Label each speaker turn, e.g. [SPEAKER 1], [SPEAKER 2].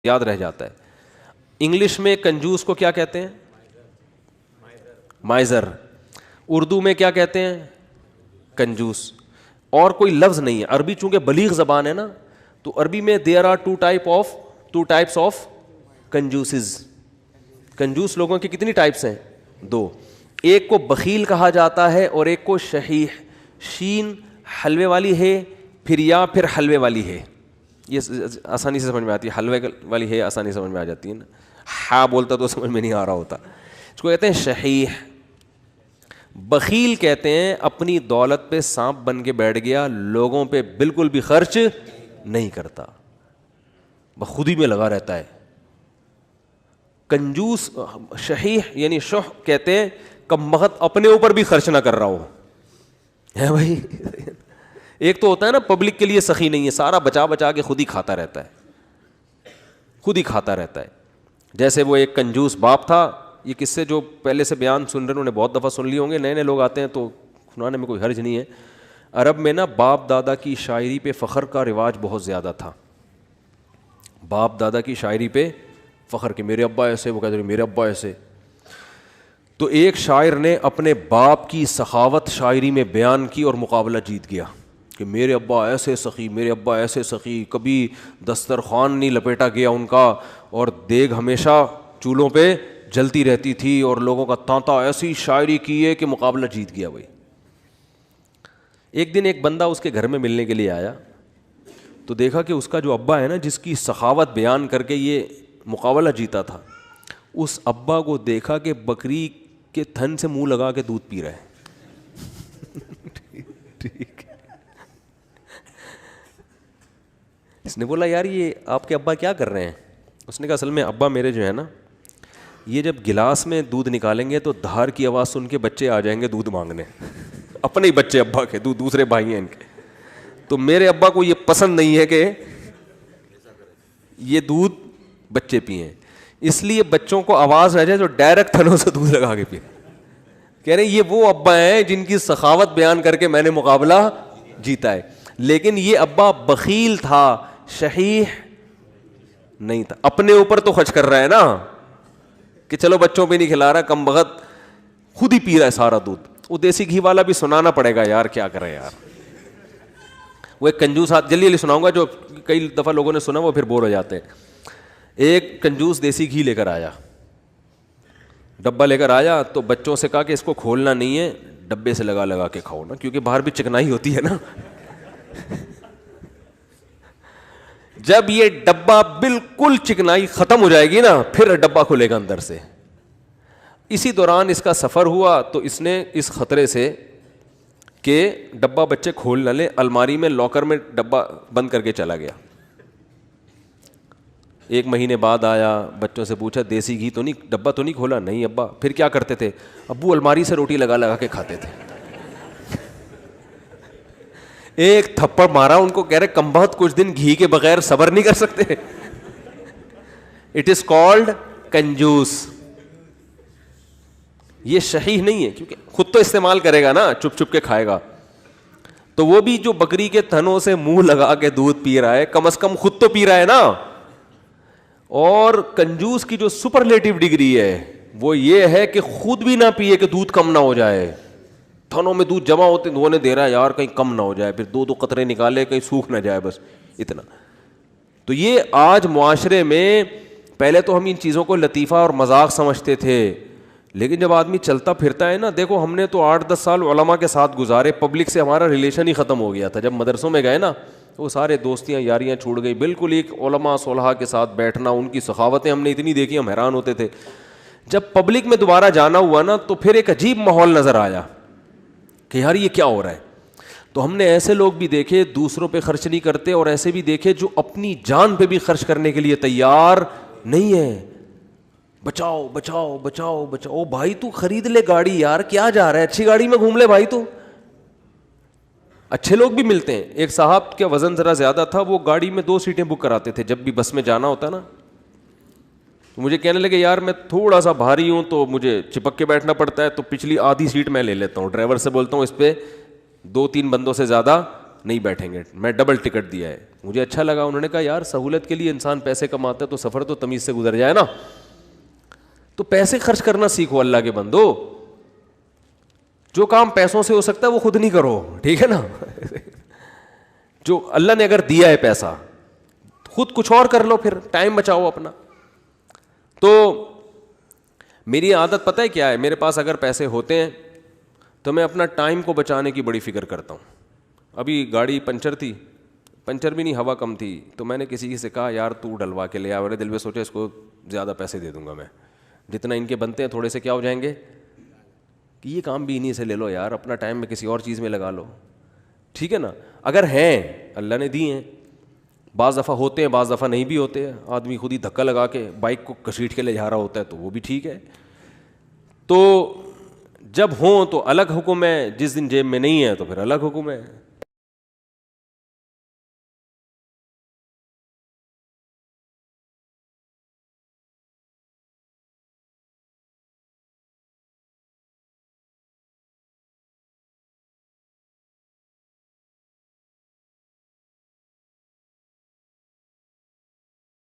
[SPEAKER 1] یاد رہ جاتا ہے. انگلش میں کنجوس کو کیا کہتے ہیں؟ مائزر. اردو میں کیا کہتے ہیں؟ کنجوس. اور کوئی لفظ نہیں ہے. عربی چونکہ بلیغ زبان ہے نا, تو عربی میں there are two types of کنجوسز. کنجوس لوگوں کی کتنی ٹائپس ہیں؟ 2. ایک کو بخیل کہا جاتا ہے اور ایک کو شحیح. شین حلوے والی ہے, پھر حلوے والی ہے. یہ آسانی سے سمجھ میں آتی ہے. حلوے والی ہے آسانی سے سمجھ میں آ جاتی ہے نا. ہاں بولتا تو سمجھ میں نہیں آ رہا ہوتا. اس کو کہتے ہیں شحیح. بخیل کہتے ہیں اپنی دولت پہ سانپ بن کے بیٹھ گیا, لوگوں پہ بالکل بھی خرچ نہیں کرتا, بخودی میں لگا رہتا ہے. کنجوس شحیح یعنی شح کہتے ہیں کم بخت اپنے اوپر بھی خرچ نہ کر رہا ہو, ہے بھائی. ایک تو ہوتا ہے نا پبلک کے لیے سخی نہیں ہے, سارا بچا بچا کے خود ہی کھاتا رہتا ہے, خود ہی کھاتا رہتا ہے. جیسے وہ ایک کنجوس باپ تھا. یہ قصے جو پہلے سے بیان سن رہے ہیں انہوں نے بہت دفعہ سن لیے ہوں گے, نئے نئے لوگ آتے ہیں تو سنانے میں کوئی حرج نہیں ہے. عرب میں نا باپ دادا کی شاعری پہ فخر کا رواج بہت زیادہ تھا. باپ دادا کی شاعری پہ فخر کہ میرے ابا ایسے, وہ کہتے ہیں میرے ابا ایسے. تو ایک شاعر نے اپنے باپ کی سخاوت شاعری میں بیان کی اور مقابلہ جیت گیا کہ میرے ابا ایسے سخی, میرے ابا ایسے سخی, کبھی دسترخوان نہیں لپیٹا گیا ان کا, اور دیگ ہمیشہ چولہوں پہ جلتی رہتی تھی, اور لوگوں کا تانتا ایسی شاعری کی ہے کہ مقابلہ جیت گیا بھائی. ایک دن ایک بندہ اس کے گھر میں ملنے کے لیے آیا تو دیکھا کہ اس کا جو ابا ہے نا, جس کی سخاوت بیان کر کے یہ مقابلہ جیتا تھا, اس ابا کو دیکھا کہ بکری کے تھن سے منہ لگا کے دودھ پی رہا ہے. ٹھیک. اس نے بولا یار یہ آپ کے ابا کیا کر رہے ہیں؟ اس نے کہا اصل میں ابا میرے جو ہے نا, یہ جب گلاس میں دودھ نکالیں گے تو دھار کی آواز سن کے بچے آ جائیں گے دودھ مانگنے, اپنے ہی بچے ابا کے, دوسرے بھائی ہیں ان کے. تو میرے ابا کو یہ پسند نہیں ہے کہ یہ دودھ بچے پئیں, اس لیے بچوں کو آواز آ جائے تو ڈائریکٹ تھنوں سے دودھ لگا کے پئیں. کہہ رہے ہیں یہ وہ ابا ہیں جن کی سخاوت بیان کر کے میں نے مقابلہ جیتا ہے. لیکن یہ ابا بخیل تھا, شحیح نہیں تھا. اپنے اوپر تو خرچ کر رہا ہے نا کہ چلو بچوں پہ نہیں کھلا رہا, کم بخت خود ہی پی رہا ہے سارا دودھ. وہ دیسی گھی والا بھی سنانا پڑے گا یار, کیا کریں یار. وہ ایک کنجوس, جلدی جلدی سناؤں گا جو کئی دفعہ لوگوں نے سنا وہ پھر بور ہو جاتے ہیں. ایک کنجوس دیسی گھی لے کر آیا, ڈبہ لے کر آیا, تو بچوں سے کہا کہ اس کو کھولنا نہیں ہے, ڈبے سے لگا لگا کے کھاؤ نا, کیونکہ باہر بھی چکنائی ہوتی ہے نا. جب یہ ڈبہ بالکل چکنائی ختم ہو جائے گی نا, پھر ڈبہ کھلے گا اندر سے. اسی دوران اس کا سفر ہوا تو اس نے اس خطرے سے کہ ڈبہ بچے کھول نہ لیں, الماری میں لاکر میں ڈبہ بند کر کے چلا گیا. 1 مہینے بعد آیا, بچوں سے پوچھا دیسی گھی تو نہیں, ڈبہ تو نہیں کھولا؟ نہیں ابا. پھر کیا کرتے تھے؟ ابو الماری سے روٹی لگا لگا کے کھاتے تھے. ایک تھپڑ مارا ان کو, کہہ رہے کم بخت کچھ دن گھی کے بغیر صبر نہیں کر سکتے. اٹ از کالڈ کنجوس. یہ شحیح نہیں ہے, کیونکہ خود تو استعمال کرے گا نا, چپ چپ کے کھائے گا. تو وہ بھی جو بکری کے تھنوں سے منہ لگا کے دودھ پی رہا ہے, کم از کم خود تو پی رہا ہے نا. اور کنجوس کی جو سپرلیٹو ڈگری ہے وہ یہ ہے کہ خود بھی نہ پیے کہ دودھ کم نہ ہو جائے. تھنوں میں دودھ جمع ہوتے دھونے دے رہا ہے یار, کہیں کم نہ ہو جائے, پھر 2 قطرے نکالے کہیں سوکھ نہ جائے, بس اتنا. تو یہ آج معاشرے میں, پہلے تو ہم ان چیزوں کو لطیفہ اور مذاق سمجھتے تھے, لیکن جب آدمی چلتا پھرتا ہے نا, دیکھو ہم نے تو 8-10 سال علماء کے ساتھ گزارے, پبلک سے ہمارا ریلیشن ہی ختم ہو گیا تھا. جب مدرسوں میں گئے نا وہ سارے دوستیاں یاریاں چھوڑ گئی, بالکل ایک علماء صلحاء کے ساتھ بیٹھنا, ان کی سخاوتیں ہم نے اتنی دیکھی ہم حیران ہوتے تھے. جب پبلک میں دوبارہ جانا ہوا نا تو پھر ایک عجیب ماحول نظر آیا کہ یار یہ کیا ہو رہا ہے. تو ہم نے ایسے لوگ بھی دیکھے دوسروں پہ خرچ نہیں کرتے, اور ایسے بھی دیکھے جو اپنی جان پہ بھی خرچ کرنے کے لیے تیار نہیں ہے. بچاؤ بچاؤ بچاؤ بچاؤ. بھائی تو خرید لے گاڑی یار, کیا جا رہا ہے, اچھی گاڑی میں گھوم لے بھائی. تو اچھے لوگ بھی ملتے ہیں. ایک صاحب کا وزن ذرا زیادہ تھا, وہ گاڑی میں 2 سیٹیں بک کراتے تھے جب بھی بس میں جانا ہوتا نا. تو مجھے کہنے لگے یار میں تھوڑا سا بھاری ہوں تو مجھے چپک کے بیٹھنا پڑتا ہے, تو پچھلی آدھی سیٹ میں لے لیتا ہوں. ڈرائیور سے بولتا ہوں اس پہ 2-3 بندوں سے زیادہ نہیں بیٹھیں گے, میں ڈبل ٹکٹ دیا ہے. مجھے اچھا لگا. انہوں نے کہا یار سہولت کے لیے انسان پیسے کماتا ہے تو سفر تو تمیز سے گزر جائے نا, تو پیسے خرچ کرنا سیکھو اللہ کے بندو. جو کام پیسوں سے ہو سکتا ہے وہ خود نہیں کرو, ٹھیک ہے نا. جو اللہ نے اگر دیا ہے پیسہ, خود کچھ اور کر لو, پھر ٹائم بچاؤ اپنا. تو میری عادت پتہ ہے کیا ہے, میرے پاس اگر پیسے ہوتے ہیں تو میں اپنا ٹائم کو بچانے کی بڑی فکر کرتا ہوں. ابھی گاڑی پنچر تھی, پنچر بھی نہیں, ہوا کم تھی, تو میں نے کسی سے کہا یار تو ڈلوا کے لے آ. میرے دل میں سوچا اس کو زیادہ پیسے دے دوں گا میں, جتنا ان کے بنتے ہیں تھوڑے سے کیا ہو جائیں گے, کہ یہ کام بھی انہیں سے لے لو یار, اپنا ٹائم میں کسی اور چیز میں لگا لو, ٹھیک ہے نا. اگر ہیں, اللہ نے دی ہیں, بعض دفعہ ہوتے ہیں بعض دفعہ نہیں بھی ہوتے ہیں, آدمی خود ہی دھکا لگا کے بائک کو گھسیٹ کے لے جا رہا ہوتا ہے تو وہ بھی ٹھیک ہے. تو جب ہوں تو الگ حکم ہے, جس دن جیب میں نہیں ہے تو پھر الگ حکم ہے.